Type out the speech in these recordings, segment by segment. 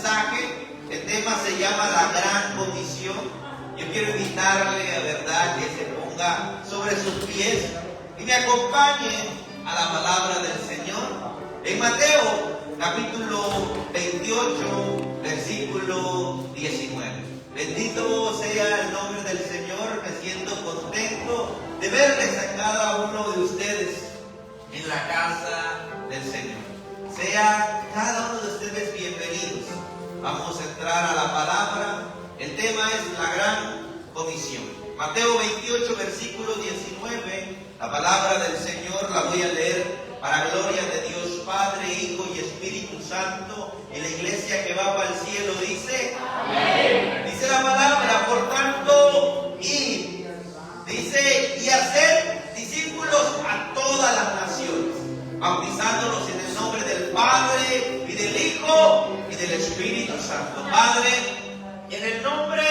mensaje. El tema se llama la Gran Comisión. Yo quiero invitarle, a verdad, que se ponga sobre sus pies y me acompañe a la palabra del Señor. En Mateo, capítulo 28, versículo 19. Bendito sea el nombre del Señor. Me siento contento de verles a cada uno de ustedes en la casa del Señor. Sean cada uno de ustedes bienvenidos. Vamos a entrar a la palabra. El tema es la Gran Comisión. Mateo 28, versículo 19. La palabra del Señor la voy a leer para gloria de Dios Padre, Hijo y Espíritu Santo. Y la iglesia que va para el cielo dice: amén. Dice la palabra: por tanto, id. Dice: y hacer discípulos a todas las naciones, bautizándolos en el nombre del Padre y del Hijo y del Espíritu Santo. Padre, en el nombre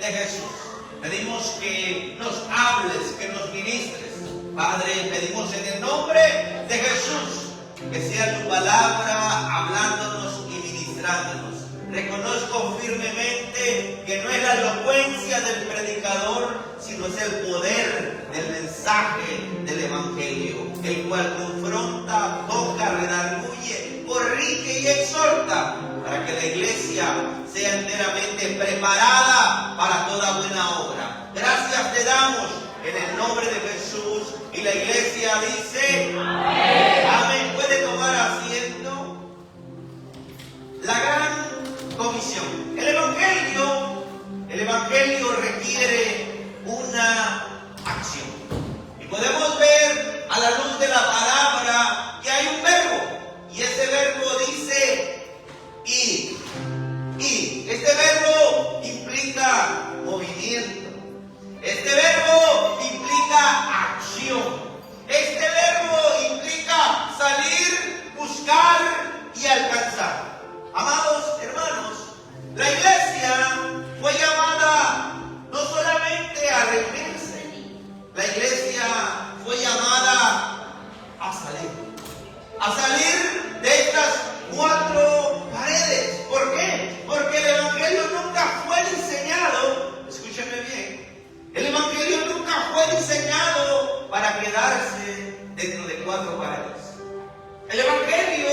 de Jesús, pedimos que nos hables, que nos ministres. Padre, pedimos en el nombre de Jesús que sea tu palabra hablándonos y ministrándonos. Reconozco firmemente que no es la elocuencia del predicador, sino es el poder del mensaje del Evangelio, el cual confronta, toca, redarguye, corrige y exhorta, para que la iglesia sea enteramente preparada para toda buena obra. Gracias te damos en el nombre de Jesús, y la iglesia dice: amén. Amén. Puede tomar asiento. La Gran Comisión. El Evangelio requiere una acción. Y podemos ver a la luz de la palabra que hay un verbo. Y ese verbo dice ir. Y este verbo implica movimiento. Este verbo implica acción. Este verbo implica salir, buscar y alcanzar. Amados hermanos, la iglesia fue llamada no solamente a reunirse, la iglesia fue llamada a salir de estas cuatro paredes. ¿Por qué? Porque el Evangelio nunca fue diseñado, escúcheme bien, el Evangelio nunca fue diseñado para quedarse dentro de cuatro paredes. El Evangelio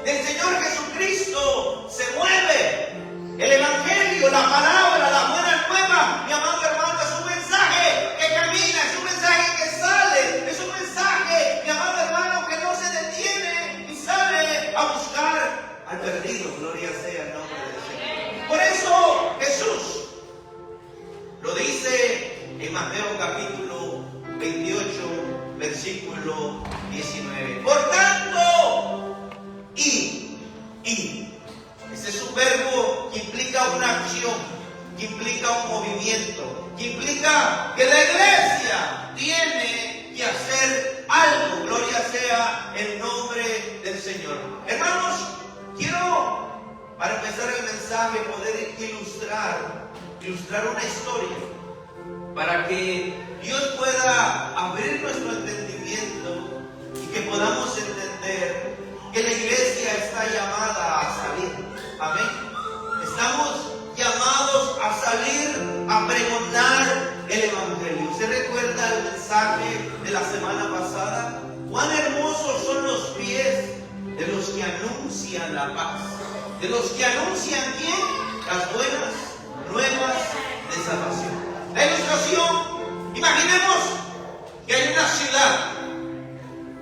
del Señor Jesucristo se mueve. El Evangelio, la palabra, la buena nueva, mi amado hermano, es un mensaje que camina, es un mensaje que sale, es un mensaje, mi amado hermano, que no se detiene y sale a buscar al perdido. Gloria sea el nombre del Señor. Por eso Jesús lo dice en Mateo capítulo 28, versículo 19. Por tanto, id. Ese es un verbo que implica una acción, que implica un movimiento, que implica que la iglesia tiene que hacer algo. Gloria sea el nombre del Señor. Hermanos, quiero, para empezar el mensaje, poder ilustrar una historia, para que Dios pueda abrir nuestro entendimiento y que podamos entender que la iglesia está llamada a salir. Amén. Estamos llamados a salir a pregonar el Evangelio. ¿Se recuerda el mensaje de la semana pasada? Cuán hermosos son los pies de los que anuncian la paz, de los que anuncian ¿quién? Las buenas nuevas de salvación. La ilustración: imaginemos que hay una ciudad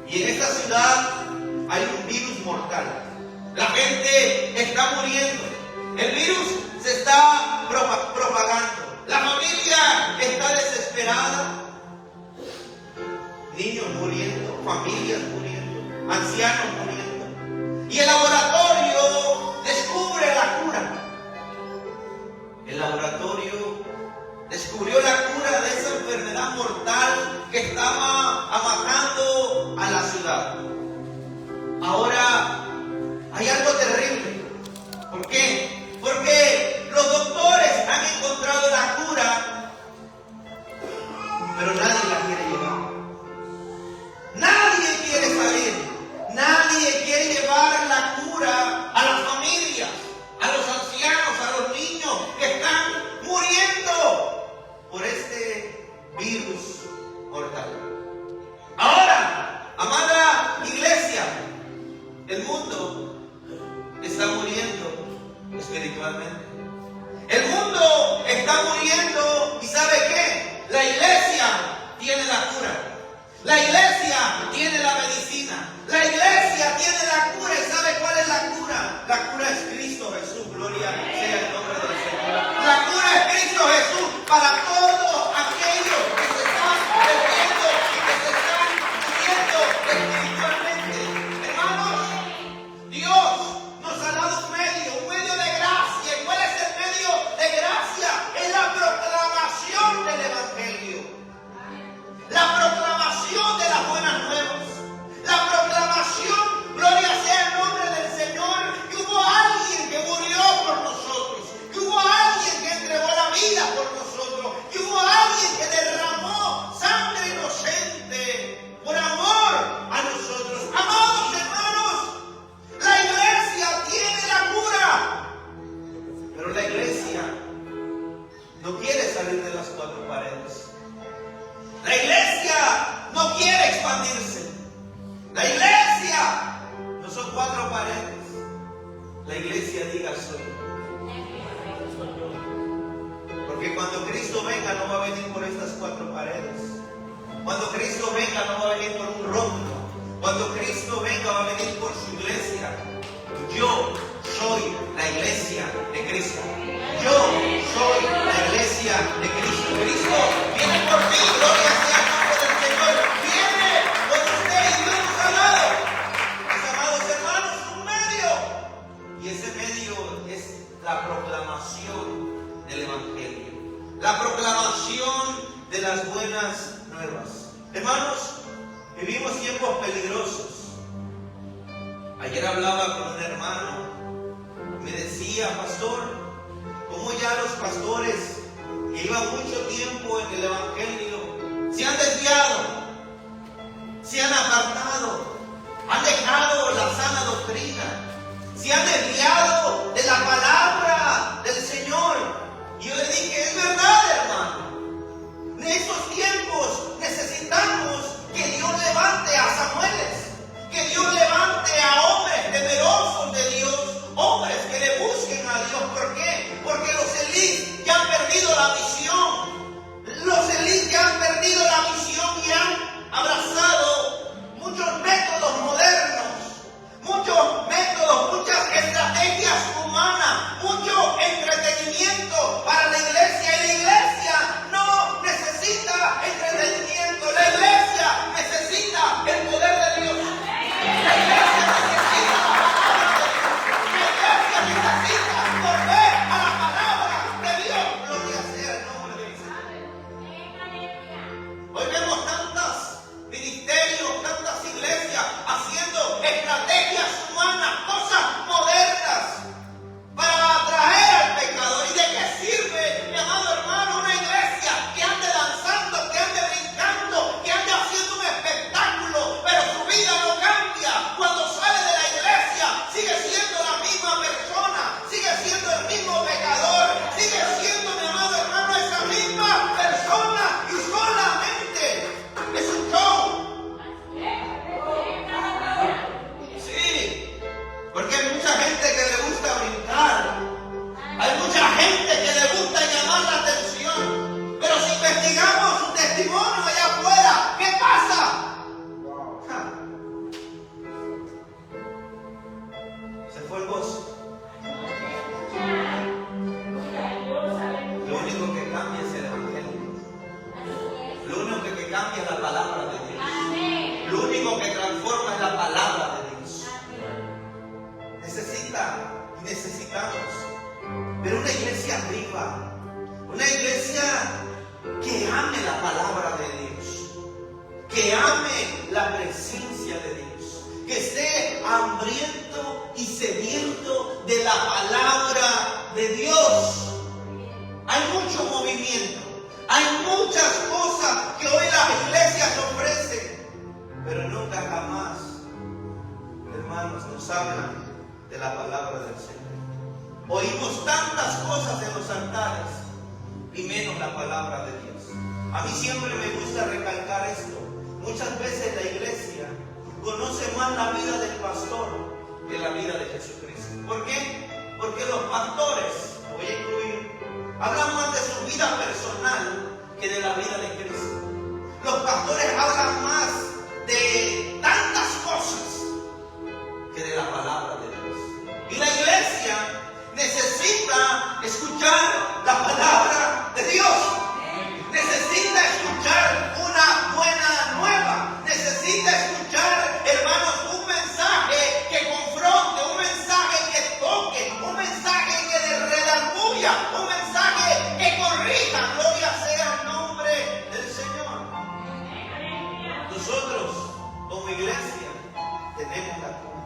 y en esta ciudad hay un virus mortal. La gente está muriendo, el virus se está propagando, la familia está desesperada, niños muriendo, familias muriendo, ancianos muriendo, y el laboratorio descubre la cura. El laboratorio descubrió la cura de esa enfermedad mortal que estaba matando a la ciudad. Ahora hay algo terrible. ¿Por qué? Porque los doctores han encontrado la cura, pero nadie la quiere llevar. Nadie quiere salir. Nadie quiere llevar la cura espiritualmente. El mundo está muriendo y ¿sabe qué? La iglesia tiene la cura. La iglesia tiene la medicina. La iglesia tiene la cura. ¿Y sabe cuál es la cura? La cura es Cristo Jesús. Gloria sea el nombre del Señor. La cura es Cristo Jesús para todos aquellos que se están perdiendo y que se están muriendo espiritualmente. Hermanos, Dios nos ha dado un medio de gracia. ¿Y cuál es el medio de gracia? Es la proclamación del Evangelio. La proclamación de las buenas nuevas. La proclamación, gloria sea el nombre del Señor, que hubo alguien que murió por nosotros, que hubo alguien que entregó la vida por nosotros, que hubo alguien que derramó sangre inocente por amor a nosotros. Amados hermanos, la iglesia tiene la cura, pero la iglesia no quiere salir de las cuatro paredes. La iglesia no quiere expandirse. La iglesia no son cuatro paredes. La iglesia diga soy. Porque cuando Cristo venga no va a venir por estas cuatro paredes. Cuando Cristo venga no va a venir por un rótulo. Cuando Cristo venga va a venir por su iglesia. Yo soy la iglesia de Cristo. Yo soy la iglesia de Cristo. Cristo viene por mí, gloria sea el nombre del Señor. Viene por usted y Dios nos ha dado, mis amados hermanos, un medio. Y ese medio es la proclamación del Evangelio. La proclamación de las buenas nuevas. Hermanos, vivimos tiempos peligrosos. Ayer hablaba con un hermano. Me decía, pastor, cómo ya los pastores que llevan mucho tiempo en el Evangelio se han desviado, se han apartado, han dejado la sana doctrina, se han desviado de la palabra del Señor. Y yo le dije, es verdad, hermano. En estos tiempos necesitamos que Dios levante a Samueles, que Dios levante a hombres temerosos de Dios, hombres que le busquen a Dios. ¿Por qué? Porque los Elís ya han perdido la visión. Los Elís ya han perdido la visión y han abrazado muchos métodos modernos, muchos métodos, muchas estrategias humanas, mucho entretenimiento para la iglesia. Y la iglesia no necesita entretenimiento. La iglesia necesita el poder de Dios. La iglesia necesita volver a la palabra de Dios. Gloria sea el nombre del Señor. Hoy vemos tantos ministerios, tantas iglesias haciendo estrategias humanas, cosas modernas para atraer al pecador. ¿Y de qué sirve, mi amado hermano, una iglesia que ande danzando, que ande brincando, que ande haciendo un espectáculo, pero su vida no cambia? Cuando sale de la iglesia sigue siendo la misma persona, sigue siendo el mismo pecador, sigue siendo, mi amado hermano, esa misma persona, y solamente es un show. Sí, porque hay mucha gente que le gusta brincar, hay mucha gente que le gusta llamar la atención, pero si investigamos su testimonio allá afuera, ¿qué pasa? Se fue el gozo. Lo único que cambia es el Evangelio. Lo único que cambia es la palabra de Dios. Lo único que transforma es la palabra de Dios. Necesitamos ver una iglesia viva, una iglesia que ame la palabra de Dios, que ame la presencia de Dios, que esté hambriento y sediento de la palabra de Dios. Hay mucho movimiento, hay muchas cosas que hoy las iglesias ofrecen, pero nunca jamás, hermanos, nos hablan de la palabra del Señor. Oímos tantas cosas en los altares y menos la palabra de Dios. A mí siempre me gusta recalcar esto. Muchas veces la iglesia conoce más la vida del pastor que la vida de Jesucristo. ¿Por qué? Porque los pastores iglesia necesita escuchar la palabra de Dios. Necesita escuchar una buena nueva. Necesita escuchar, hermanos, un mensaje que confronte, un mensaje que toque, un mensaje que redarguya, un mensaje que corrija. Gloria sea el nombre del Señor. Nosotros, como iglesia, tenemos la cura.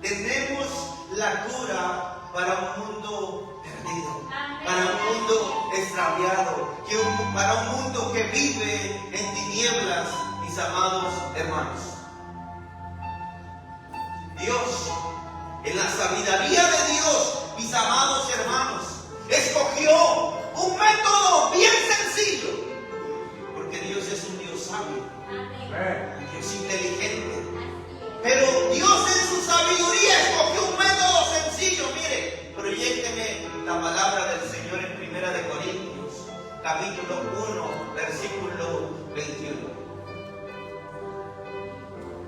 Tenemos la cura para un mundo perdido, para un mundo extraviado, para un mundo que vive en tinieblas, mis amados hermanos. Dios, en la sabiduría de Dios, mis amados hermanos, escogió un método bien sencillo, porque Dios es un Dios sabio, un Dios inteligente. Pero Dios en su sabiduría escogió un método sencillo. Mire, proyécteme la palabra del Señor en 1 de Corintios, capítulo 1, versículo 21.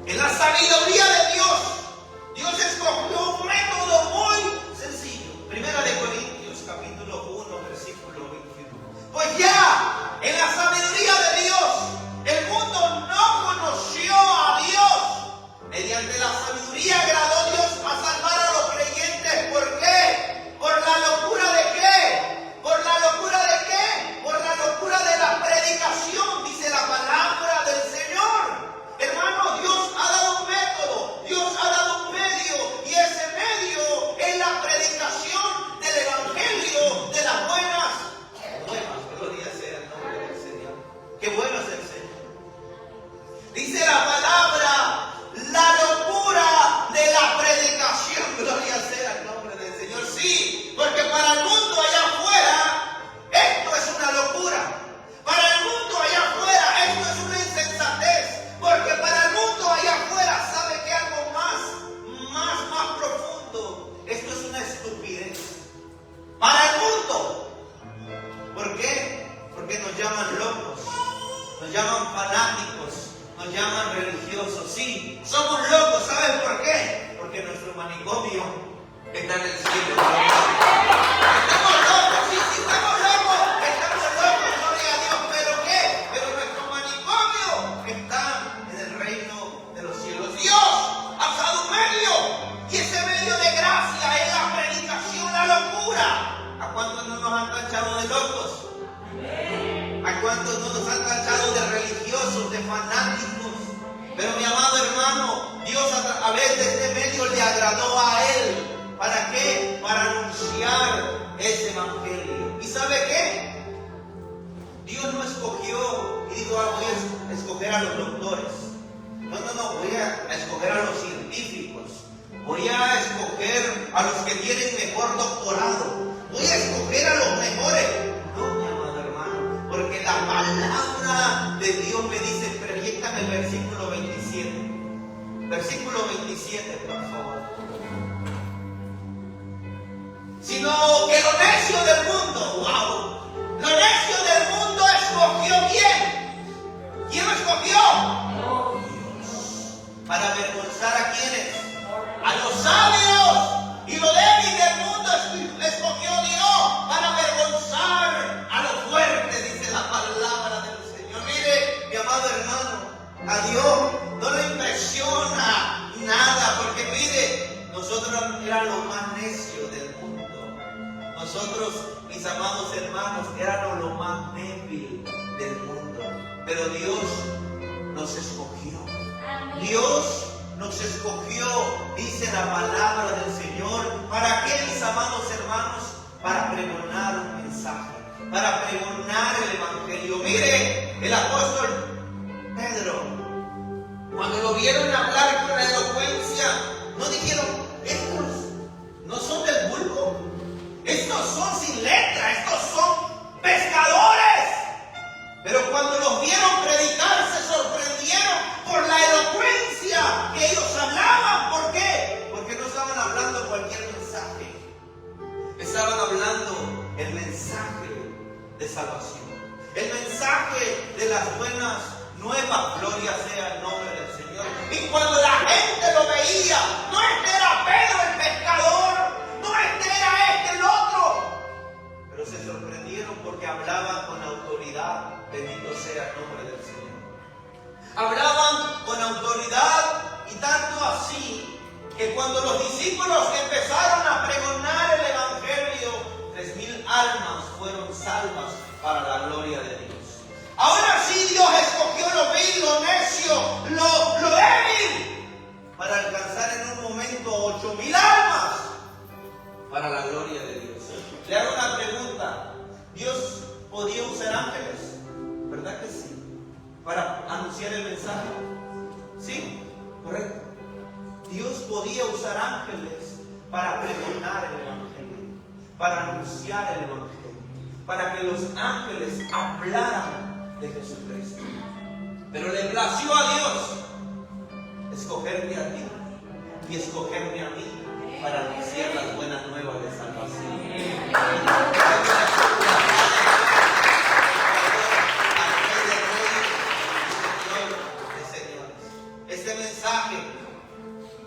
En la sabiduría de Dios, Dios escogió un método muy sencillo. 1 de Corintios, capítulo 1, versículo 21. Pues ya, en la sabiduría de Dios, el mundo no conoció a Dios. Mediante la sabiduría agradó Dios a salvar a los creyentes. ¿Por qué? ¿Por la locura de qué? ¿Por la locura de qué? Por la locura de la predicación, dice la palabra del Señor. Hermano, Dios ha dado un método, Dios ha dado un medio, y ese medio es la predicación del Evangelio de las buenas nuevas. Gloria sea el nombre del Señor. Qué bueno es el Señor. Dice la palabra, la locura de la predicación. Gloria sea el nombre del Señor. Sí, porque para el mundo allá afuera esto es una locura. Para el mundo allá afuera esto es una insensatez. Porque para el mundo allá afuera sabe que algo más profundo. Esto es una estupidez. Para el mundo. ¿Por qué? Porque nos llaman locos, nos llaman fanáticos, nos llaman religiosos. Sí, somos locos. ¿Saben por qué? Porque nuestro manicomio está en el cielo. Estamos locos, sí, estamos locos, gloria a Dios. ¿Pero qué? Pero nuestro manicomio está en el reino de los cielos. Dios ha dado un medio, y ese medio de gracia es la predicación, la locura. ¿A cuántos no nos han tachado de locos? ¿A cuántos no nos han tachado de religiosos, de fanáticos? Pero mi amado hermano, Dios a través de este medio le agradó a él. ¿Para qué? Para anunciar ese evangelio. ¿Y sabe qué? Dios no escogió y dijo, voy a escoger a los doctores. No, voy a escoger a los científicos. Voy a escoger a los que tienen mejor doctorado. Voy a escoger a los mejores. No, mi amado hermano, porque la palabra de Dios me dice, proyéctame el versículo 27. Versículo 27, por favor. Sino que lo necio del mundo, wow, lo necio del mundo escogió ¿quién? ¿Quién lo escogió? Dios. ¿Para avergonzar a quiénes? A los sabios. Y lo débil del mundo escogió Dios para avergonzar a los fuertes, dice la palabra del Señor. Mire, mi amado hermano, a Dios no le impresiona nada, porque mire, nosotros éramos lo más necio del mundo. Nosotros, mis amados hermanos, éramos lo más débil del mundo. Pero Dios nos escogió. Dios nos escogió, dice la palabra del Señor. ¿Para qué, mis amados hermanos? Para pregonar un mensaje, para pregonar el evangelio. Mire, el apóstol Pedro, cuando lo vieron hablar con elocuencia, no dijeron, estos no son del vulgo, estos son sin letra, estos son pescadores. Pero cuando los vieron predicar, se sorprendieron por la elocuencia que ellos hablaban. ¿Por qué? Porque no estaban hablando cualquier mensaje. Estaban hablando el mensaje de salvación, el mensaje de las buenas nuevas. Gloria sea el nombre del Señor. Y cuando la gente lo veía, no era Pedro el pescador, para la gloria de Dios. Ahora sí, Dios escogió lo vil, lo necio, lo débil, para alcanzar en un momento 8,000 almas para la gloria de Dios. Le hago una pregunta. ¿Dios podía usar ángeles? ¿Verdad que sí? Para anunciar el mensaje. Sí, correcto. Dios podía usar ángeles para pregonar el evangelio, para anunciar el evangelio, para que los ángeles hablaran de Jesucristo. Pero le plació a Dios escogerte a ti y escogerme a mí para anunciar las buenas nuevas de salvación. Este mensaje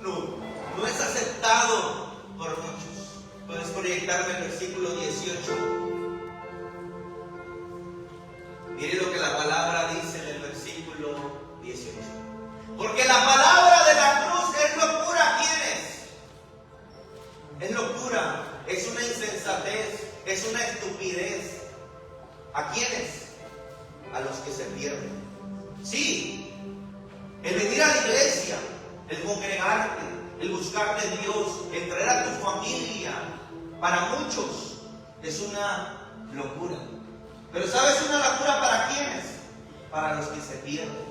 no es aceptado por muchos. Puedes proyectarme el versículo 18. Mire lo que la palabra dice en el versículo 18. Porque la palabra de la cruz es locura. ¿Quién es? Es locura, es una insensatez, es una estupidez. ¿A quiénes? A los que se pierden. Sí, el venir a la iglesia, el congregarte, el buscar de Dios, el traer a tu familia, para muchos es una locura. Pero ¿sabes una locura para quiénes? Para los que se pierden,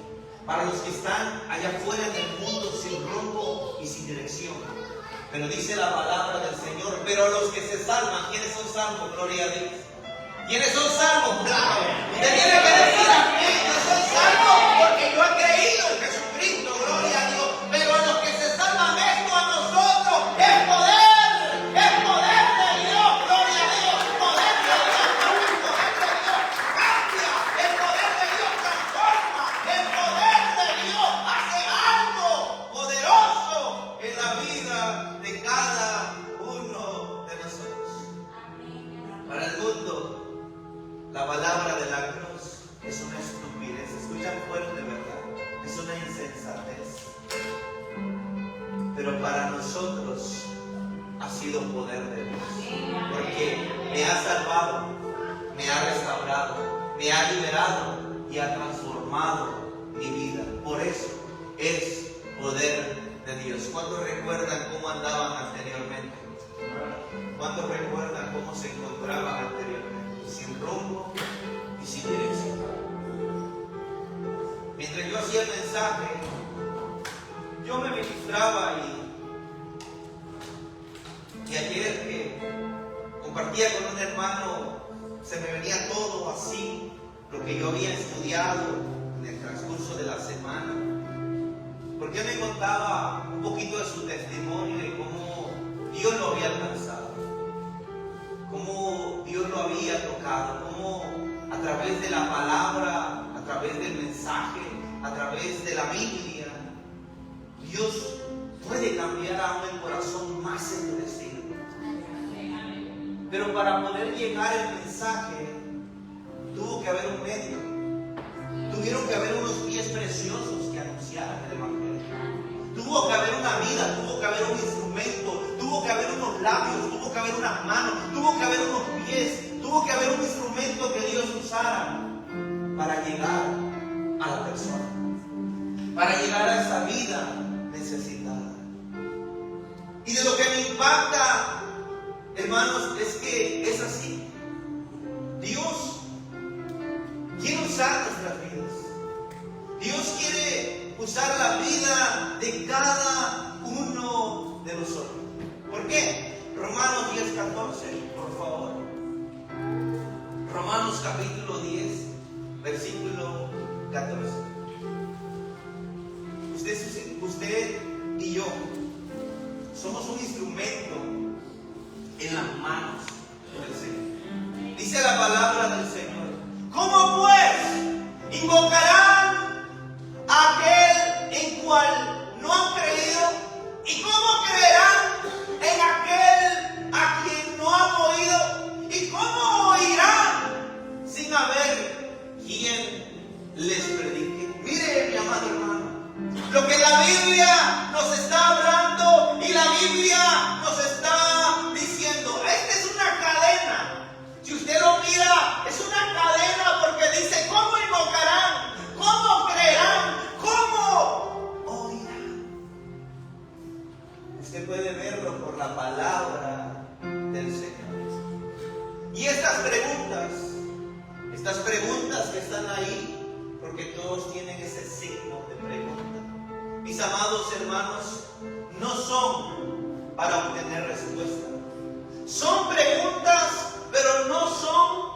para los que están allá afuera en el mundo sin rumbo y sin dirección. Pero dice la palabra del Señor, pero los que se salvan, ¿quiénes son salvos? Gloria a Dios. ¿Quiénes son salvos? Claro. Usted tiene que decir amén. Yo soy salvo porque yo he creído en Jesucristo, gloria a Dios. Pero a los que se salvan, esto a nosotros es poder de Dios, gloria a Dios, poder de Dios, porque el poder de Dios cambia, el poder de Dios transforma, el poder de Dios hace algo poderoso en la vida de cada uno de nosotros. Para el mundo, la palabra de la cruz es una estupidez. Escuchan fuerte, ¿verdad? Es una insensatez. Pero para nosotros ha sido poder de Dios. Porque me ha salvado, me ha restaurado, me ha liberado y ha transformado mi vida. Por eso es poder de Dios. ¿Cuántos recuerdan cómo andaban anteriormente? ¿Cuántos recuerdan cómo se encontraban anteriormente? Sin rumbo y sin dirección. Mientras yo hacía el mensaje, yo me ministraba y ayer que compartía con un hermano, se me venía todo así, lo que yo había estudiado en el transcurso de la semana. Porque él me contaba un poquito de su testimonio y cómo Dios lo había alcanzado, cómo Dios lo había tocado, cómo a través de la palabra, a través del mensaje, a través de la Biblia, Dios puede cambiar aún el corazón más endurecido. Pero para poder llegar el mensaje, tuvo que haber un medio. Tuvieron que haber unos pies preciosos que anunciaran el Evangelio. Tuvo que haber una vida, tuvo que haber un instrumento, tuvo que haber unos labios, tuvo que haber unas manos, tuvo que haber unos pies, tuvo que haber un instrumento que Dios usara para llegar a la persona, para llegar a esa vida necesitada. Y de lo que me impacta, hermanos, es que es así. Dios quiere usar nuestras vidas. Dios quiere usar la vida de cada uno de nosotros. ¿Por qué? Romanos 10:14, por favor. Romanos capítulo 10, versículo 14. Usted y yo somos un instrumento en las manos del Señor. Dice la palabra del Señor: ¿cómo pues invocarán a aquel en cual no han creído? ¿Y cómo creerán en aquel a quien no han oído? ¿Y cómo oirán sin haber quien les predique? Mire, mi amado hermano, lo que la Biblia nos está hablando y la Biblia nos está estas preguntas que están ahí, porque todos tienen ese signo de pregunta. Mis amados hermanos, no son para obtener respuesta. Son preguntas, pero no son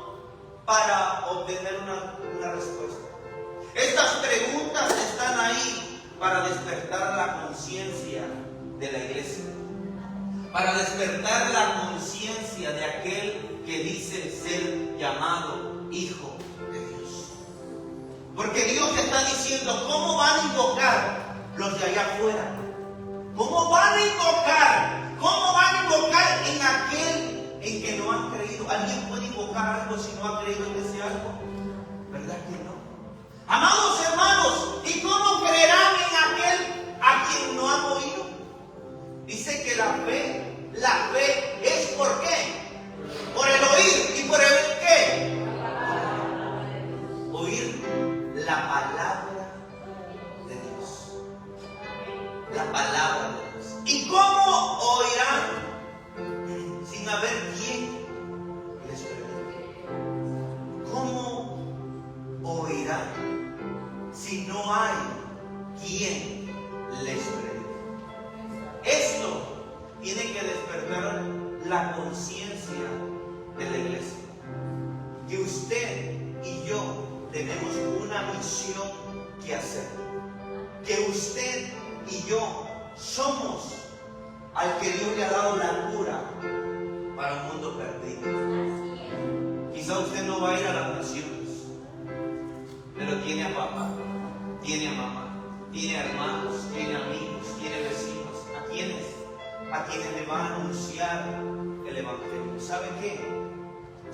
para obtener una respuesta. Estas preguntas están ahí para despertar la conciencia de la iglesia, para despertar la conciencia de aquel que dice ser llamado hijo de Dios. Porque Dios está diciendo, ¿cómo van a invocar los de allá afuera? ¿Cómo van a invocar? ¿Cómo van a invocar en aquel en que no han creído? ¿Alguien puede invocar algo si no ha creído en ese algo? ¿Verdad que no? Amados hermanos, ¿y cómo creerán en aquel a quien no han oído? Dice que la fe es ¿por qué? Por el oír. ¿Y por el qué? Oír la palabra de Dios. La palabra de Dios. ¿Y cómo oirán sin haber quien les predique? ¿Cómo oirán si no hay quien les predique? Esto tiene que despertar la conciencia de la iglesia. Que usted y yo tenemos una misión que hacer. Que usted y yo somos al que Dios le ha dado la cura para un mundo perdido. Quizá usted no va a ir a las naciones, pero tiene a papá, tiene a mamá, tiene hermanos, tiene amigos, tiene vecinos. A quienes le van a anunciar el evangelio. ¿Sabe qué?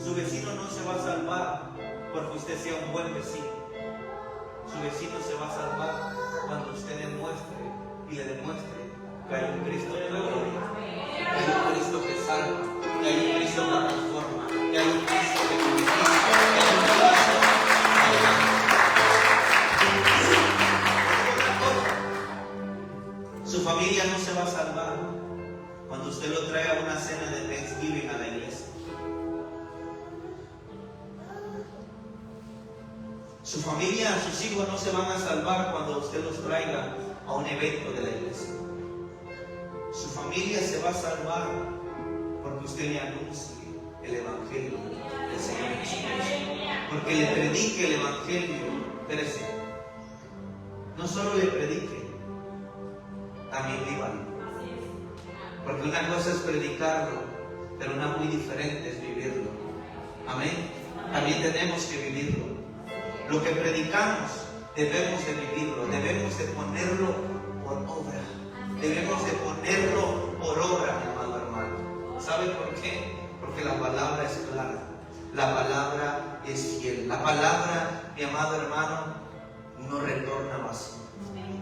Su vecino no se va a salvar porque usted sea un buen vecino. Su vecino se va a salvar cuando usted demuestre y le demuestre que hay un Cristo que gloria, que hay un Cristo que salva, que hay un Cristo que transforma, que hay un Cristo que purifica, que hay un Cristo que... Su familia no se va a salvar cuando usted lo trae a una cena de Thanksgiving a la iglesia. Su familia, sus hijos no se van a salvar cuando usted los traiga a un evento de la iglesia. Su familia se va a salvar porque usted le anuncie el evangelio del Señor Jesucristo. Porque le predique el evangelio. Espérese. No solo le predique, también vívalo. Porque una cosa es predicarlo, pero una muy diferente es vivirlo. Amén. También tenemos que vivirlo. Lo que predicamos debemos de vivirlo, debemos de ponerlo por obra. Debemos de ponerlo por obra, mi amado hermano. ¿Sabe por qué? Porque la palabra es clara, la palabra es fiel. La palabra, mi amado hermano, no retorna vacío.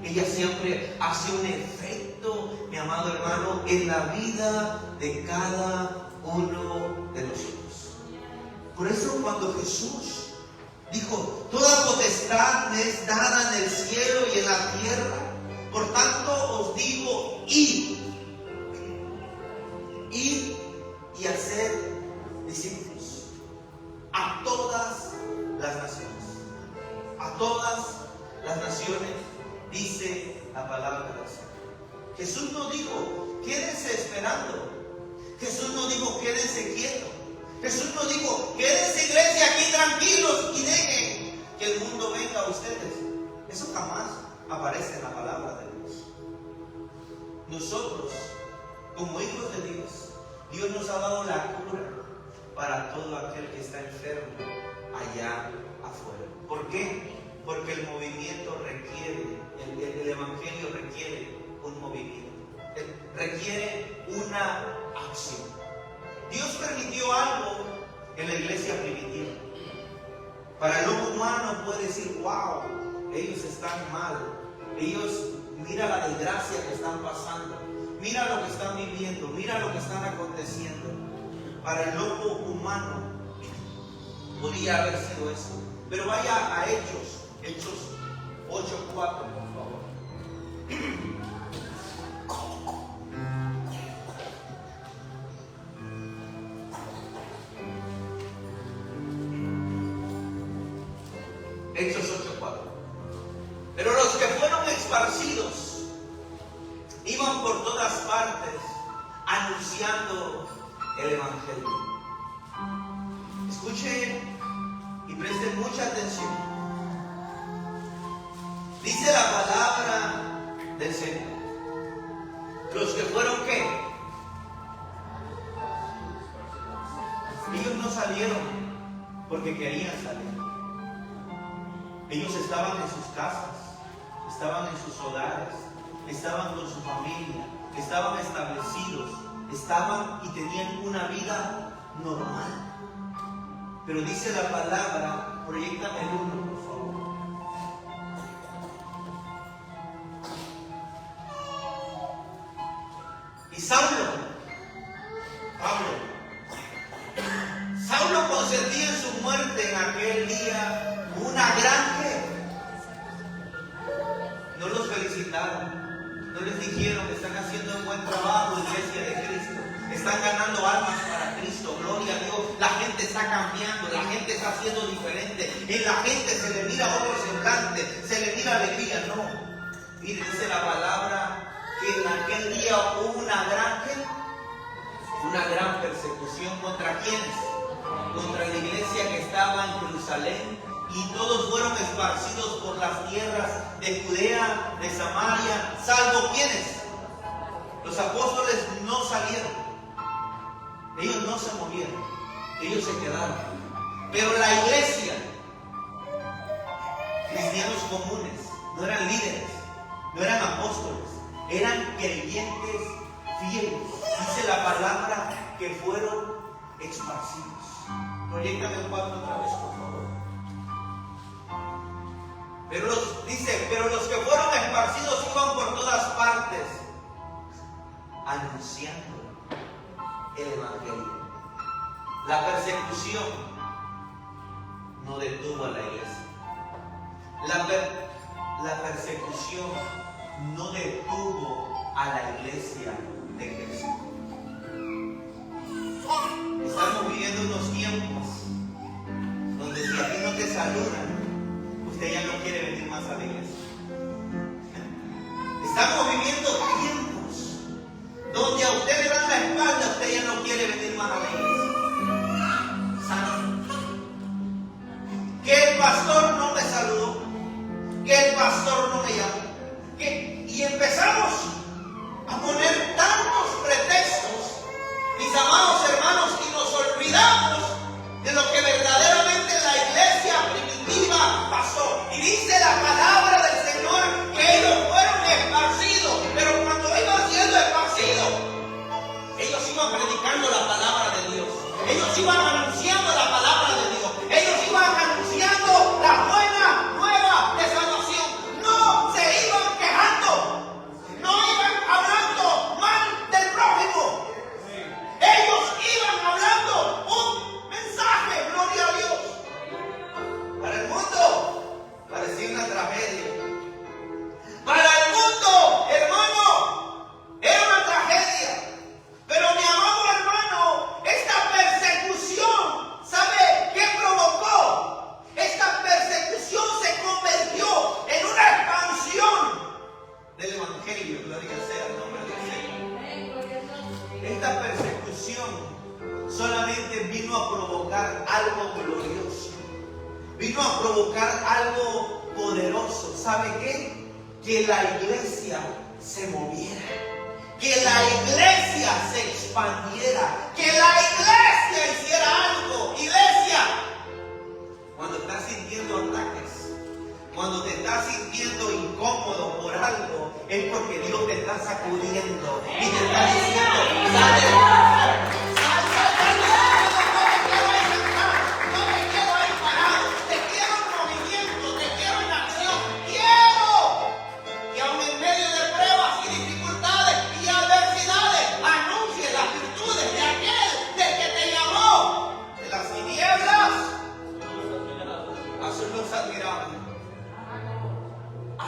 Ella siempre hace un efecto, mi amado hermano, en la vida de cada uno de nosotros. Por eso cuando Jesús dijo, toda potestad me es dada en el cielo y en la tierra, por tanto os digo, id y hacer discípulos a todas las naciones. A todas las naciones, dice la palabra del Señor. Jesús no dijo, quédense esperando. Jesús no dijo, quédense quietos. Jesús no dijo, quédense iglesia aquí tranquilos y dejen que el mundo venga a ustedes. Eso jamás aparece en la palabra de Dios. Nosotros, como hijos de Dios, Dios nos ha dado la cura para todo aquel que está enfermo allá afuera. ¿Por qué? Porque el movimiento requiere, el evangelio requiere un movimiento, requiere una acción. Dios permitió algo en la iglesia primitiva. Para el ojo humano puede decir, wow, ellos están mal, ellos, mira la desgracia que están pasando, mira lo que están viviendo, mira lo que están aconteciendo. Para el ojo humano podría haber sido eso. Pero vaya a Hechos 8:4, por favor. Hechos 8:4. Pero los que fueron esparcidos iban por todas partes anunciando el Evangelio. Escuchen y presten mucha atención. Dice la palabra del Señor. Los que fueron, ¿qué? Ellos no salieron porque querían salir. Ellos estaban en sus casas, estaban en sus hogares, estaban con su familia, estaban establecidos, estaban y tenían una vida normal. Pero dice la palabra, proyéctame el 1, por favor. Y Saulo consentía en su muerte en aquel día una gran ¿qué? No los felicitaron, no les dijeron que están haciendo un buen trabajo, iglesia de Cristo, están ganando almas para Cristo, gloria a Dios, la gente está cambiando, la gente está siendo diferente, en la gente se le mira otro semblante, se le mira alegría, no. Mire, dice la palabra que en aquel día hubo una gran persecución. ¿Contra quiénes? Contra la iglesia que estaba en Jerusalén, y todos fueron esparcidos por las tierras de Judea, de Samaria, salvo ¿quiénes? Los apóstoles no salieron, ellos no se movieron, ellos se quedaron. Pero la iglesia, cristianos comunes, no eran líderes, no eran apóstoles, eran creyentes fieles. Dice la palabra que fueron esparcidos. Proyéctame el 4 otra vez, por favor. Pero los que fueron esparcidos iban por todas partes anunciando el Evangelio. La persecución no detuvo a la iglesia. La persecución no detuvo a la iglesia de Cristo. Estamos viviendo unos tiempos donde si a ti no te saludan, usted ya no quiere venir más a la iglesia. Estamos viviendo tiempos donde a usted le dan la espalda, usted ya no quiere venir más a la iglesia. ¿Sabe? Que el pastor no me saludó, que el pastor no me llamó, y empezamos a poner tantos pretextos, mis amados hermanos, y nos olvidamos de lo que verdaderamente la iglesia primitiva pasó. Y dice la palabra del Señor que ellos fueron esparcidos, pero cuando iban siendo esparcidos, ellos iban predicando la palabra de Dios, ellos iban anunciando la palabra de Dios, ellos iban anunciando la buena nueva de salvación. No se iban quejando, no iban hablando mal del prójimo. Ellos iban hablando un mensaje, gloria a Dios. Para el mundo parecía una tragedia. Para el mundo, hermano, era una tragedia. Pero mi amado hermano, esta persecución, ¿sabe qué provocó? Esta persecución se convirtió en una expansión del Evangelio, gloria sea el nombre del Señor. Esta persecución solamente vino a provocar algo glorioso, vino a provocar algo poderoso. ¿Sabe qué? Que la iglesia se moviera, que la iglesia se expandiera, que la iglesia hiciera algo. Iglesia, cuando estás sintiendo ataques, cuando te estás sintiendo incómodo por algo, es porque Dios te está sacudiendo y te está diciendo: sale.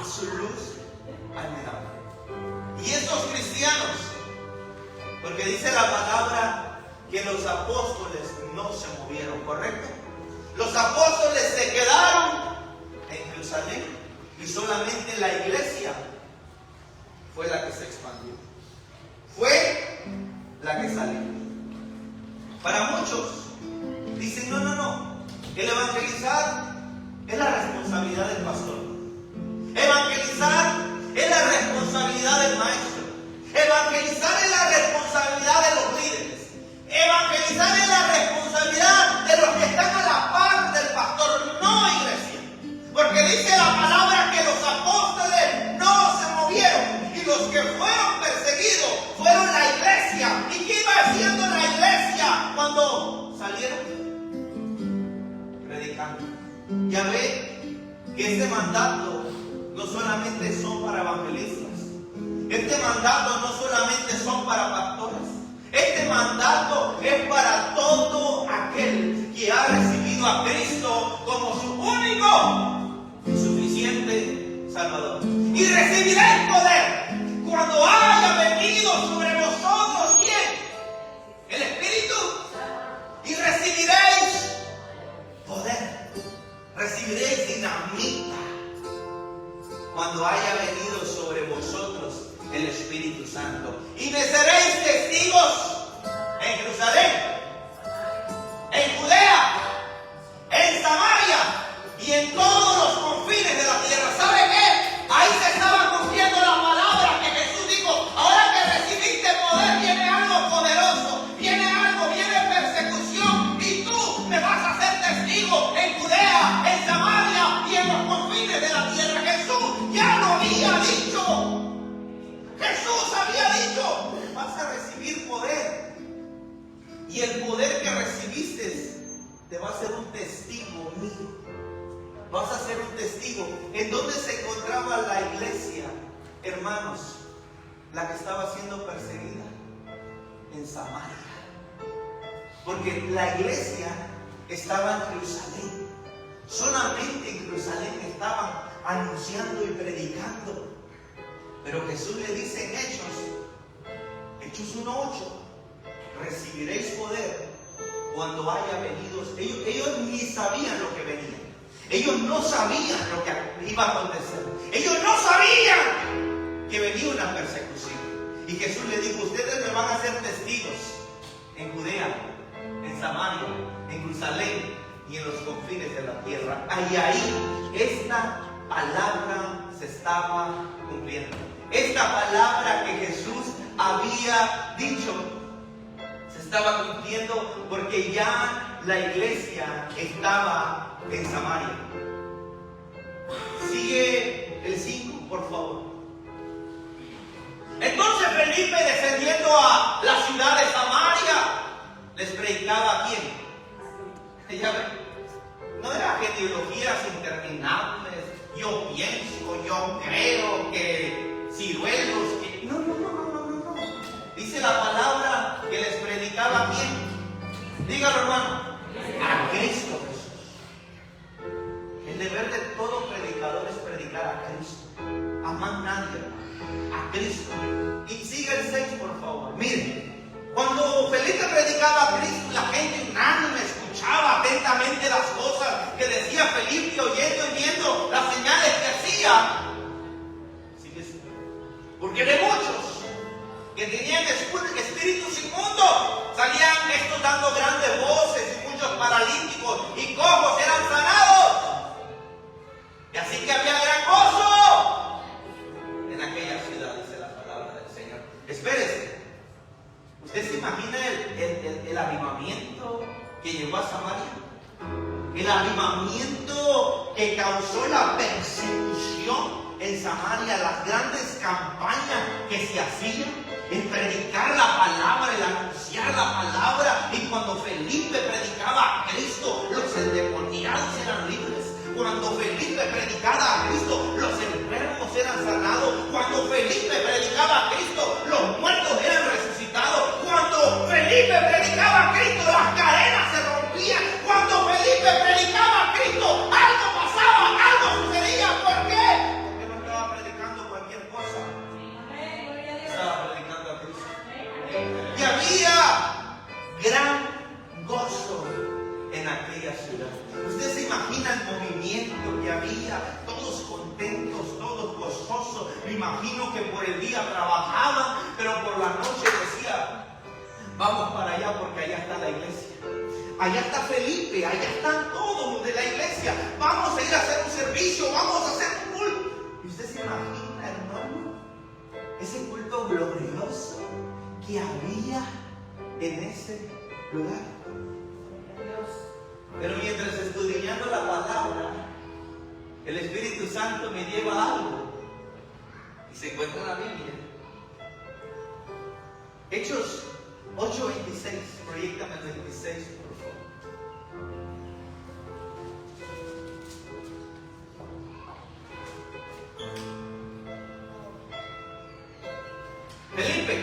Su luz admirable. Y estos cristianos, porque dice la palabra que los apóstoles no se movieron, ¿correcto? Los apóstoles se quedaron Y solamente la iglesia fue la que se expandió. Fue la que salió. Para muchos dicen, no. El evangelizar es la responsabilidad del pastor. Evangelizar es la responsabilidad del maestro. Evangelizar es la responsabilidad de los líderes. Evangelizar es la responsabilidad de los que están a la par del pastor. No, iglesia. Porque dice la palabra que los apóstoles no se movieron. Y los que fueron perseguidos fueron la iglesia. ¿Y qué iba haciendo la iglesia cuando salieron? Predicando. Ya ve que este mandato no solamente son para evangelistas. Este mandato no solamente son para pastores. Este mandato es para todo aquel que ha recibido a Cristo como su único y suficiente Salvador. Y recibiréis poder cuando haya venido sobre vosotros, ¿quién? El Espíritu. Y recibiréis poder. Recibiréis dinamita cuando haya venido sobre vosotros el Espíritu Santo. Y me seréis testigos en Jerusalén, en Judea, en Samaria y en todos los confines de la tierra. ¿Sabe qué? Ahí se estaba cumpliendo la palabra que Jesús dijo. Ahora que recibiste poder, viene algo poderoso, viene persecución, y tú me vas a ser testigo en Judea, en Samaria y en los confines de la tierra. Jesús ya lo había dicho. Jesús había dicho, vas a recibir poder. Y el poder que recibiste te va a ser un testigo mío. Vas a ser un testigo. ¿En dónde se encontraba la iglesia, hermanos? La que estaba siendo perseguida. En Samaria. Porque la iglesia estaba en Jerusalén. Solamente en Jerusalén estaban anunciando y predicando. Pero Jesús le dice en Hechos 1:8, recibiréis poder cuando haya venido. Ellos ni sabían lo que venía. Ellos no sabían lo que iba a acontecer. Ellos no sabían que venía una persecución. Y Jesús le dijo, ustedes me van a ser testigos en Judea, en Samaria, en Jerusalén y en los confines de la tierra. Ahí esta palabra se estaba cumpliendo. Esta palabra que Jesús había dicho se estaba cumpliendo porque ya la iglesia estaba en Samaria. Sigue el 5, por favor. Entonces Felipe, descendiendo a la ciudad de Samaria, les predicaba a quién. Ya ven, no era genealogías interminables. Yo pienso, yo creo que ciruelos, que no. Dice la palabra que les predicaba a quién. Dígalo, hermano. A Cristo Jesús. El deber de todo predicador es predicar a Cristo. A más nadie, a Cristo. Y sigue el 6, por favor. Miren, cuando Felipe predicaba a Cristo, la gente unánime escuchaba atentamente las cosas que decía Felipe, oyendo y viendo las señales que hacía. Porque de muchos que tenían espíritus inmundos, salían estos dando grandes voces, y muchos paralíticos y cojos eran sanados. Y así que había gran gozo en aquella ciudad, dice la palabra del Señor. Espérese, ¿usted se imagina el avivamiento que llegó a Samaria? El avivamiento que causó la persecución en Samaria, las grandes campañas que se hacían, el predicar la palabra, el anunciar la palabra. Y cuando Felipe predicaba a Cristo, los endemoniados eran libres. Cuando Felipe predicaba a Cristo, los enfermos eran sanados. Cuando Felipe predicaba a Cristo, los muertos eran resucitados. Cuando Felipe predicaba a Cristo, las cadenas se rompían. Cuando Felipe predicaba a Cristo, algo pasaba, algo sucedía. ¿Por qué? Porque no estaba predicando cualquier cosa. Estaba predicando a Cristo. Y había gran gozo en aquella ciudad. Usted se imagina el movimiento que había, todos contentos, imagino que por el día trabajaban, pero por la noche decía, vamos para allá porque allá está la iglesia. Allá está Felipe, allá están todos los de la iglesia. Vamos a ir a hacer un servicio, vamos a hacer un culto. Y usted se imagina, hermano, ese culto glorioso que había en ese lugar. Pero mientras estudiando la palabra, el Espíritu Santo me lleva a algo. Y se encuentra en la Biblia. Hechos 8:26. Proyéctame el 26, por favor. Felipe.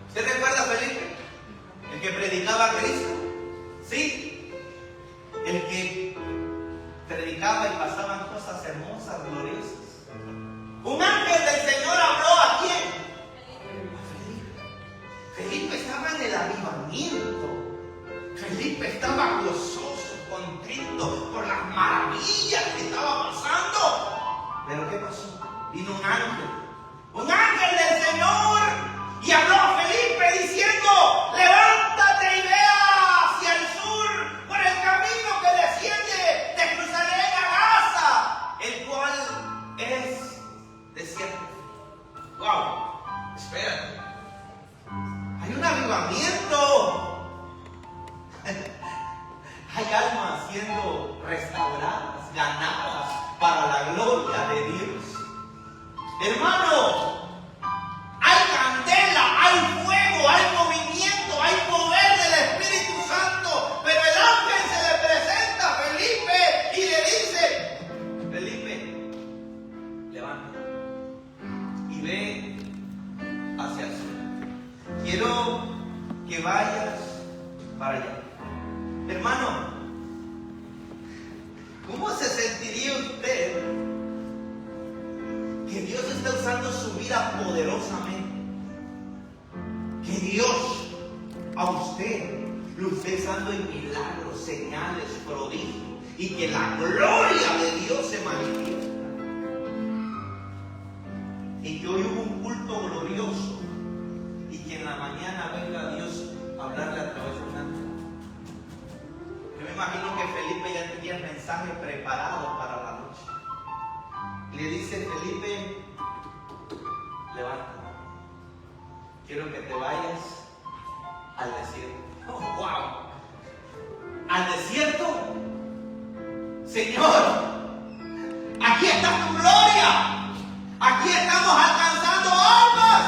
¿Usted recuerda a Felipe? El que predicaba a Cristo. Sí. El que predicaba y pasaban cosas hermosas, gloriosas. Un ángel del Señor habló ¿a quién? A Felipe. Felipe estaba en el avivamiento. Felipe estaba gozoso, contento por las maravillas que estaba pasando. Pero ¿qué pasó? Vino un ángel del Señor, y habló a Felipe diciendo, levántate y vea hacia el sur por el camino que desciende de Jerusalén a Gaza, el cual es desierto. Wow, espérate. Hay un avivamiento. Hay almas siendo restauradas, ganadas para la gloria de Dios. Hermano, hay candela, hay fuego, hay movimiento, hay poder del Espíritu Santo. Pero el ángel se le presenta a Felipe y le dice, Felipe, levántate y ve hacia el sur. Quiero que vayas para allá. Hermano, ¿cómo se sentiría usted que Dios está usando su vida poderosamente? Que Dios a usted lo esté usando en milagros, señales, prodigios, y que la gloria de Dios se manifieste. Y que hoy hubo un culto glorioso y que en la mañana venga Dios a hablarle a través de un ángel. Yo me imagino que Felipe ya tenía el mensaje preparado para la noche. Y le dice, Felipe, levántate. Quiero que te vayas al desierto. Oh, wow. ¿Al desierto? Señor, aquí está tu gloria. Aquí estamos alcanzando almas.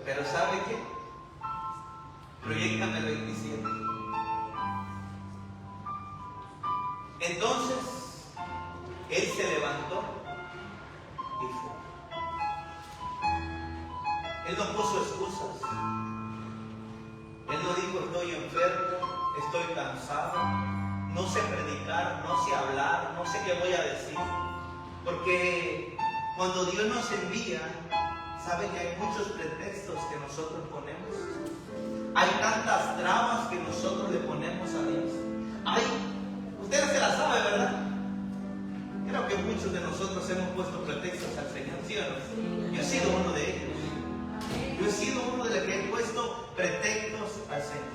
Pero ¿sabe qué? Proyéctame el 27. Entonces, él se levantó y fue. Él no puso excusas. Él no dijo, estoy enfermo, estoy cansado, no sé predicar, no sé hablar, no sé qué voy a decir. Porque cuando Dios nos envía, ¿sabe que hay muchos pretextos que nosotros ponemos? Hay tantas trabas que nosotros le ponemos a Dios. Ustedes se la saben, ¿verdad? Creo que muchos de nosotros hemos puesto pretextos al Señor, ¿sí o no? Yo he sido uno de ellos. Yo he sido uno de los que he puesto pretextos al Señor.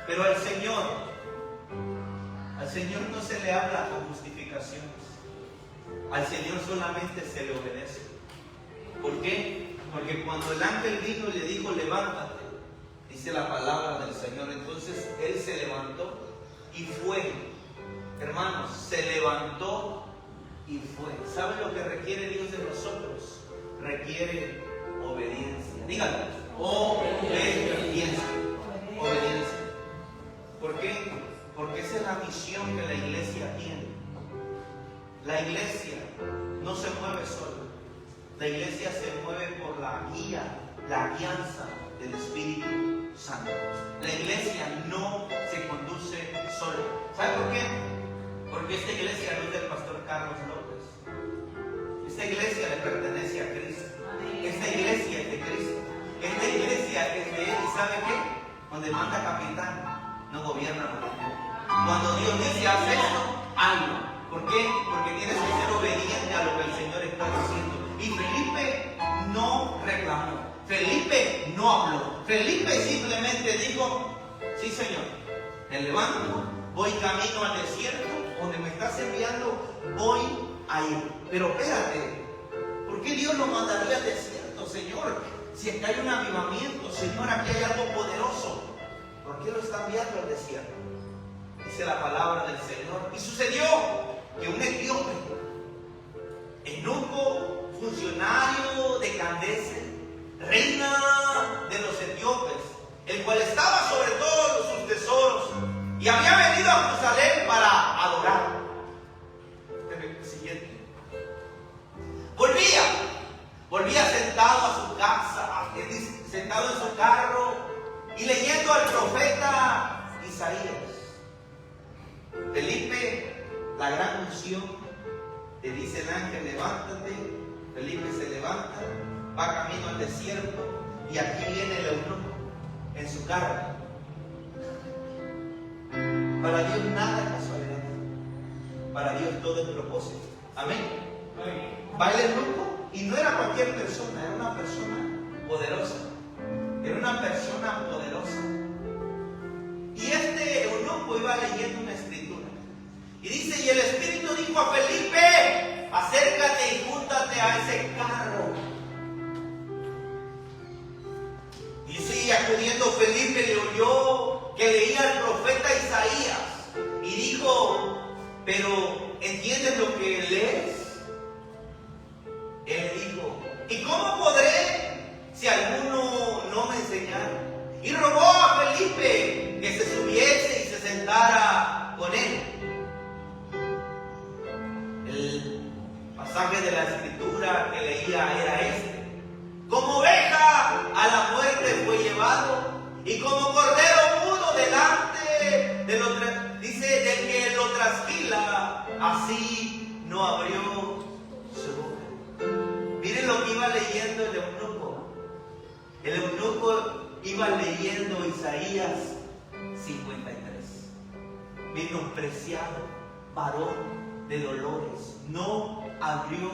Pero al Señor no se le habla con justificaciones. Al Señor solamente se le obedece. ¿Por qué? Porque cuando el ángel vino y le dijo, levántate, dice la palabra del Señor, entonces él se levantó y fue. Hermanos, se levantó y fue. ¿Sabe lo que requiere Dios de nosotros? Requiere obediencia. Díganlo, obediencia. Obediencia. ¿Por qué? Porque esa es la misión que la iglesia tiene. La iglesia no se mueve sola. La iglesia se mueve por la guía, la guianza del Espíritu Santo. La iglesia no se conduce sola. ¿Sabe por qué? Porque esta iglesia no es del pastor Carlos López. Esta iglesia le pertenece a Cristo. Esta iglesia es de Cristo. Esta iglesia es de Él. ¿Y sabe qué? Donde manda capitán, no gobierna multitud. Cuando Dios dice haz esto, hazlo. ¿Por qué? Porque tienes que ser obediente a lo que el Señor está diciendo. Y Felipe no reclamó. Felipe no habló. Felipe simplemente dijo, sí Señor, me levanto, voy camino al desierto, donde me estás enviando, voy a ir. Pero espérate, ¿por qué Dios lo mandaría al desierto, Señor? Si aquí hay un avivamiento, Señor, aquí hay algo poderoso. ¿Por qué lo está enviando al desierto? Dice la palabra del Señor. Y sucedió que un etíope, eunuco, funcionario de Candace, reina de los etíopes, el cual estaba sobre todos sus tesoros, y había venido a Jerusalén para adorar. Siguiente. Volvía sentado a su casa, sentado en su carro y leyendo al profeta Isaías. Felipe, la gran unción, le dice el ángel, levántate. Felipe se levanta, va camino al desierto, y aquí viene el eunuco en su carro. Para Dios nada es casualidad. Para Dios todo es propósito. Amén. Va el eunuco, y no era cualquier persona, era una persona poderosa. Era una persona poderosa. Y este eunuco iba leyendo una escritura. Y dice, y el Espíritu dijo a Felipe, acércate y júntate a ese carro. Dice, y acudiendo Felipe le oyó que leía al profeta Isaías. Y dijo, pero ¿entiendes lo que lees? Él dijo, ¿y cómo podré si alguno no me enseñara? Y rogó a Felipe que se subiese y se sentara con él. El pasaje de la escritura que leía era este: como oveja a la muerte fue llevado, y como cordero mudo delante del que lo trasquila, así no abrió su boca. Miren lo que iba leyendo el eunuco. El eunuco iba leyendo Isaías 53. Menospreciado, varón de dolores, no abrió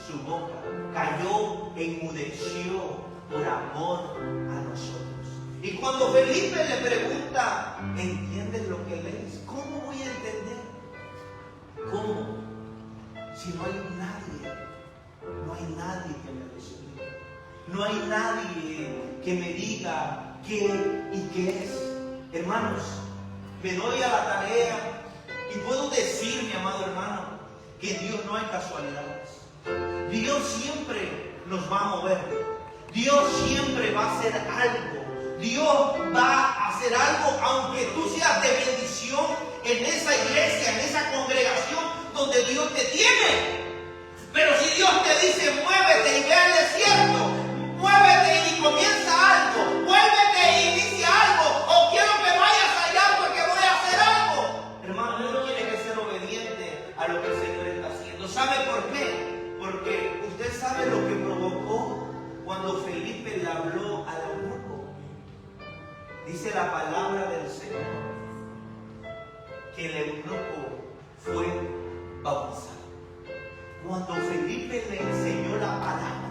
su boca, cayó, enmudeció por amor a nosotros. Y cuando Felipe le pregunta, ¿entiendes lo que lees? ¿Cómo voy a entender? ¿Cómo? Si no hay nadie que me resuelva. No hay nadie que me diga qué y qué es. Hermanos, me doy a la tarea y puedo decir, mi amado hermano, que en Dios no hay casualidades. Dios siempre nos va a mover. Dios siempre va a hacer algo. Dios va a hacer algo, aunque tú seas de bendición en esa iglesia, en esa congregación donde Dios te tiene. Pero si Dios te dice, muévete y ve al desierto, muévete y comienza algo, muévete e inicia algo, o quiero que vayas allá porque voy a hacer algo. Hermano, uno tiene que ser obediente a lo que el Señor está haciendo. ¿Sabe por qué? Porque usted sabe lo que provocó cuando Felipe le habló al eunuco. Dice la palabra del Señor que el eunuco fue bautizado. Cuando Felipe le enseñó la palabra,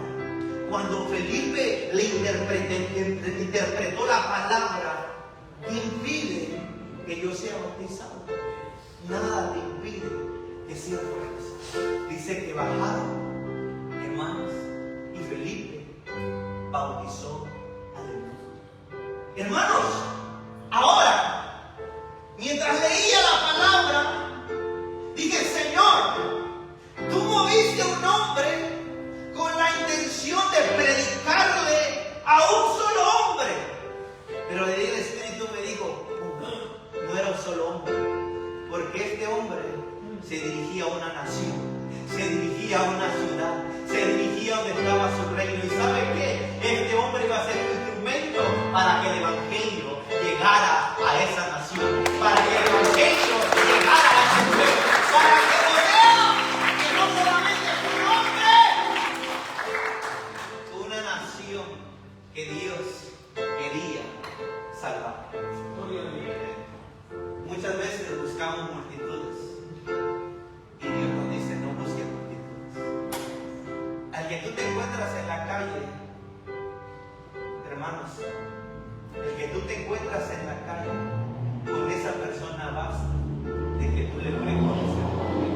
cuando Felipe le interpretó la palabra, ¿qué impide que yo sea bautizado? Nada te impide que sea bautizado. Dice que bajaron, hermanos, y Felipe bautizó al eunuco. Hermanos, ahora, mientras leía la palabra, dije, Señor, tú moviste a un hombre con la intención de predicarle a un solo hombre. Pero el Espíritu me dijo, no era un solo hombre, porque este hombre se dirigía a una nación, se dirigía a una ciudad, se dirigía a donde estaba su reino. ¿Y sabe qué? Este hombre iba a ser un instrumento para que el evangelio llegara a esa nación, para que el evangelio llegara a ese pueblo, para que no solamente un hombre, una nación que Dios quería salvar. Muchas veces buscamos encuentras en la calle, con esa persona basta de que tú le pregones el nombre,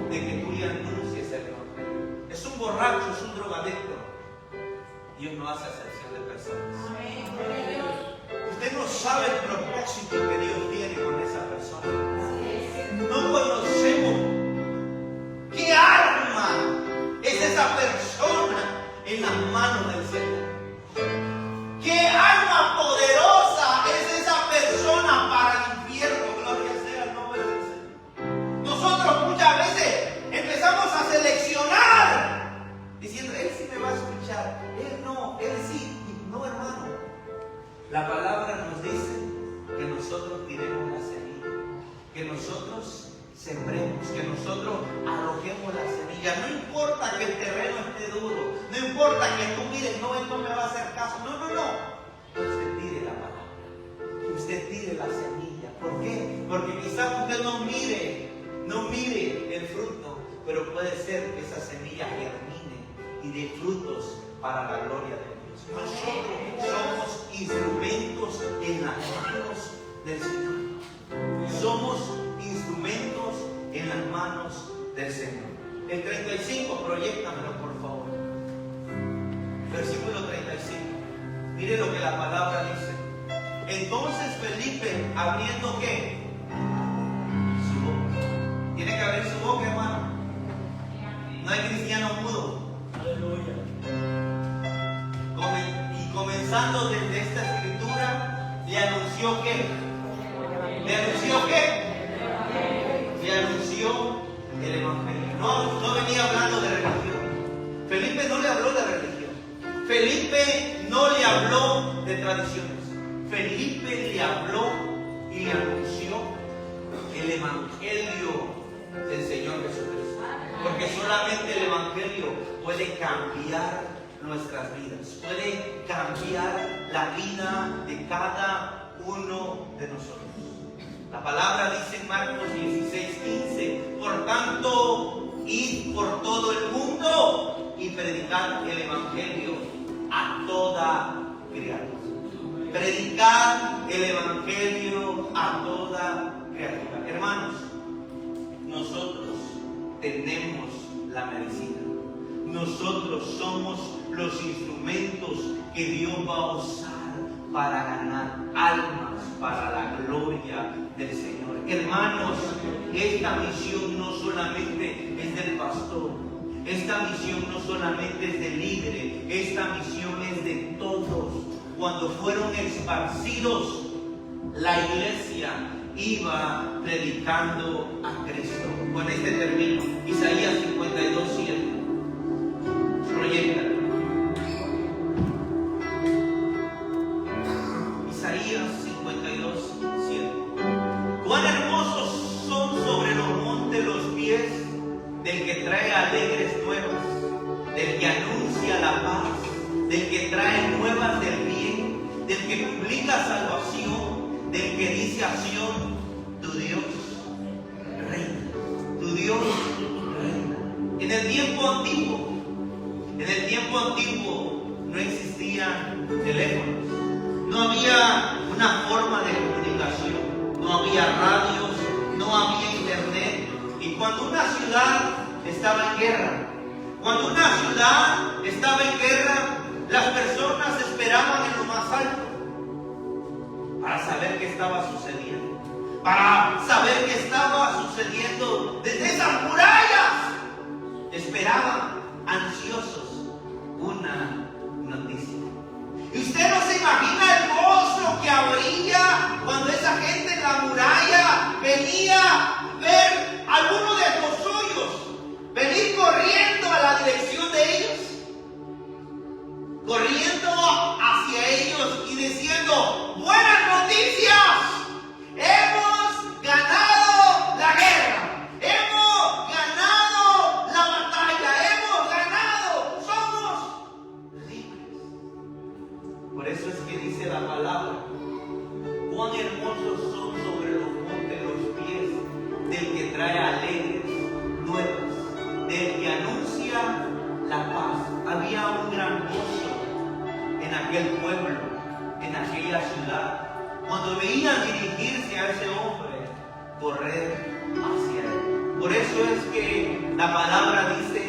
de que tú le anuncies el nombre. Es un borracho, es un drogadicto. Dios no hace acepción de personas. Usted no sabe el propósito que Dios tiene con esa persona. No conocemos qué arma es esa persona en las manos del Señor. Qué arma poderosa es esa persona para el infierno. Gloria sea el nombre del Señor. Nosotros muchas veces empezamos a seleccionar diciendo, él sí me va a escuchar, él no, él sí. No, hermano. La palabra nos dice que nosotros tiremos la semilla, que nosotros sembremos, que nosotros arrojemos la semilla. No importa que el terreno esté duro, no importa que tú mires, no, él no me va a hacer caso. No. Usted tire la palabra, usted tire la semilla. ¿Por qué? Porque quizás usted no mire el fruto, pero puede ser que esa semilla germine y dé frutos para la gloria de Dios. Nosotros somos instrumentos en las manos del Señor. Somos instrumentos en las manos del Señor. El 35, proyéctamelo por favor. Versículo 35. Mire lo que la palabra dice. Entonces Felipe, abriendo ¿qué? Su boca. Tiene que abrir su boca, hermano. No hay cristiano mudo. Aleluya. Y comenzando desde esta escritura, le anunció ¿qué? ¿Le anunció qué? Le anunció el Evangelio. No venía hablando de religión. Felipe no le habló de religión. Felipe no le habló de tradiciones. Felipe le habló y le anunció el Evangelio del Señor Jesucristo. Porque solamente el Evangelio puede cambiar nuestras vidas, puede cambiar la vida de cada uno de nosotros. La palabra dice en Marcos 16:15, por tanto, id por todo el mundo y predicad el Evangelio a toda criatura. Predicad el Evangelio a toda criatura. Hermanos, nosotros tenemos la medicina. Nosotros somos los instrumentos que Dios va a usar para ganar almas para la gloria del Señor. Hermanos, esta misión no solamente es del pastor, esta misión no solamente es del líder, esta misión es de todos. Cuando fueron esparcidos, la iglesia iba predicando a Cristo. Con este término, Isaías 52:7. Proyecta. Isaías 52:7. Cuán hermosos son sobre los montes los pies del que trae alegres nuevas, del que anuncia la paz, del que trae nuevas del bien, del que publica salvación, del que dice a Sión, tu Dios reina, tu Dios reina. En el tiempo antiguo no existían teléfonos, no había una forma de comunicación, no había radios, no había internet. Y cuando una ciudad estaba en guerra, las personas esperaban en lo más alto para saber qué estaba sucediendo, desde esas murallas. Esperaban ansiosos una noticia. Y usted no se imagina el gozo que habría cuando esa gente en la muralla venía a ver a alguno de los suyos venir corriendo a la dirección de ellos, corriendo hacia ellos y diciendo: buenas noticias, hemos ganado la guerra, hemos ganado la batalla, hemos ganado, somos libres. Por eso es que dice la palabra: cuán hermosos son sobre los montes los pies del que trae alegres nuevas, del que anuncia la paz. Había un gran gozo en aquel pueblo, en aquella ciudad, cuando veían dirigirse a ese hombre, correr hacia él. Por eso es que la palabra dice: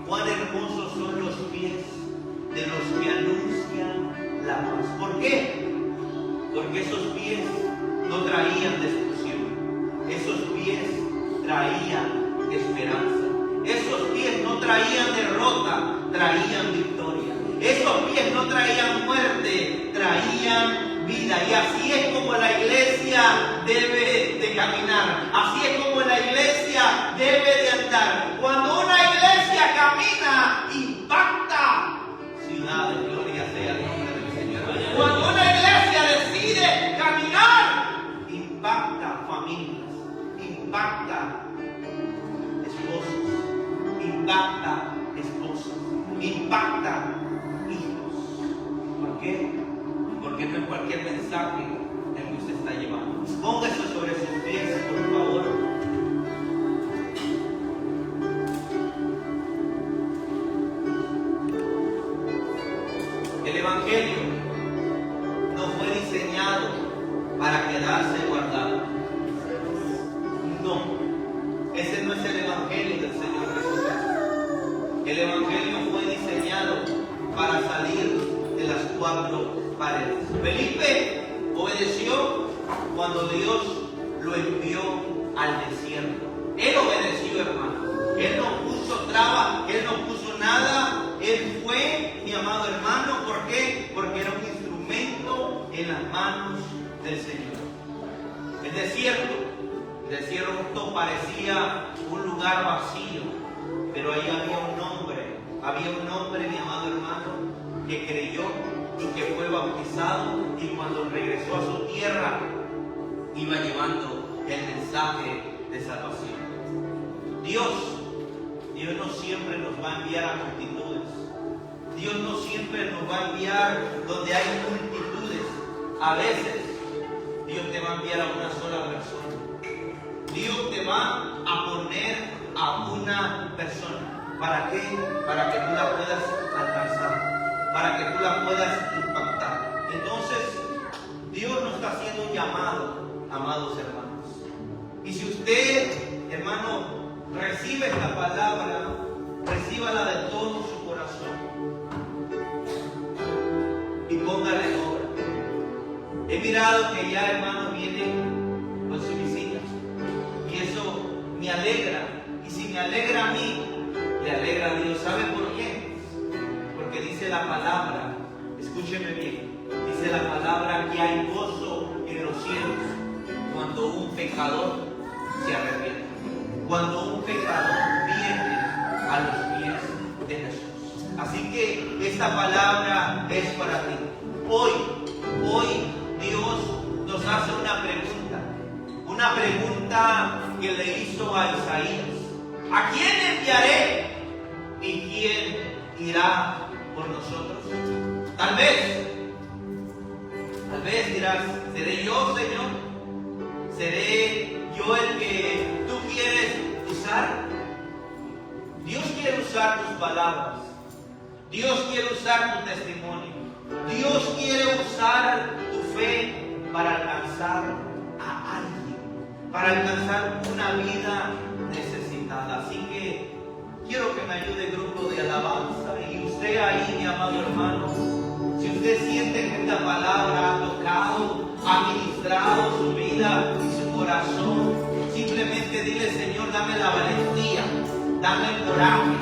cuán hermosos son los pies de los que anuncian la paz. ¿Por qué? Porque esos pies no traían destrucción, esos pies traían esperanza, esos pies no traían derrota, traían victoria, esos pies no traían muerte, traían vida. Y así es como la iglesia debe de caminar, así es como la iglesia debe de andar. Cuando una iglesia camina, impacta ciudades. Gloria sea el nombre del Señor. Cuando una iglesia decide caminar, impacta familias, impacta esposos, impacta esposas, impacta hijos. ¿Por qué? Porque no es cualquier mensaje el que usted está llevando. Póngase sobre sus pies, por favor. El Evangelio no fue diseñado para quedarse guardado. No, ese no es el Evangelio del Señor Jesucristo. El Evangelio fue diseñado para salir de las cuatro paredes. Felipe obedeció cuando Dios lo envió al desierto. Él obedeció, hermano. Él no puso trabas, él no puso nada. Él fue, mi amado hermano. ¿Por qué? Porque era un instrumento en las manos del Señor. El desierto parecía un lugar vacío, pero ahí había un hombre, mi amado hermano, que creyó y que fue bautizado, y cuando regresó a su tierra iba llevando el mensaje de salvación. Dios no siempre nos va a enviar a multitudes. Dios no siempre nos va a enviar donde hay multitudes. A veces Dios te va a enviar a una sola persona. Dios te va a poner a una persona. ¿Para qué? Para que tú la puedas alcanzar, para que tú la puedas impactar. Entonces, Dios nos está haciendo un llamado, amados hermanos. Y si usted, hermano, recibe esta palabra, recíbala de todo su corazón y póngale en obra. He mirado que ya, hermanos, vienen con su visita, y eso me alegra. Y si me alegra a mí, le alegra a Dios. ¿Sabe por qué? Porque dice la palabra, escúcheme bien, dice la palabra que hay gozo en los cielos cuando un pecador se arrepiente, cuando un pecador viene a los pies de Jesús. Así que esta palabra es para ti. Hoy Dios nos hace una pregunta que le hizo a Isaías: ¿a quién enviaré y quién irá por nosotros? Tal vez dirás: ¿seré yo, Señor? ¿Seré yo el que tú quieres usar? Dios quiere usar tus palabras. Dios quiere usar tu testimonio. Dios quiere usar tu fe para alcanzar a alguien, para alcanzar una vida necesitada. Así que quiero que me ayude el grupo de alabanza. Y usted ahí, mi amado hermano, si usted siente que esta palabra ha tocado, ha ministrado su vida y su corazón, simplemente dile: Señor, dame la valentía, dame el coraje,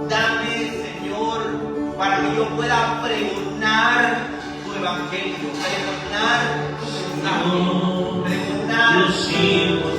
dame, Señor, para que yo pueda pregonar tu evangelio, pregonar tu mensaje, pregonar tus hijos.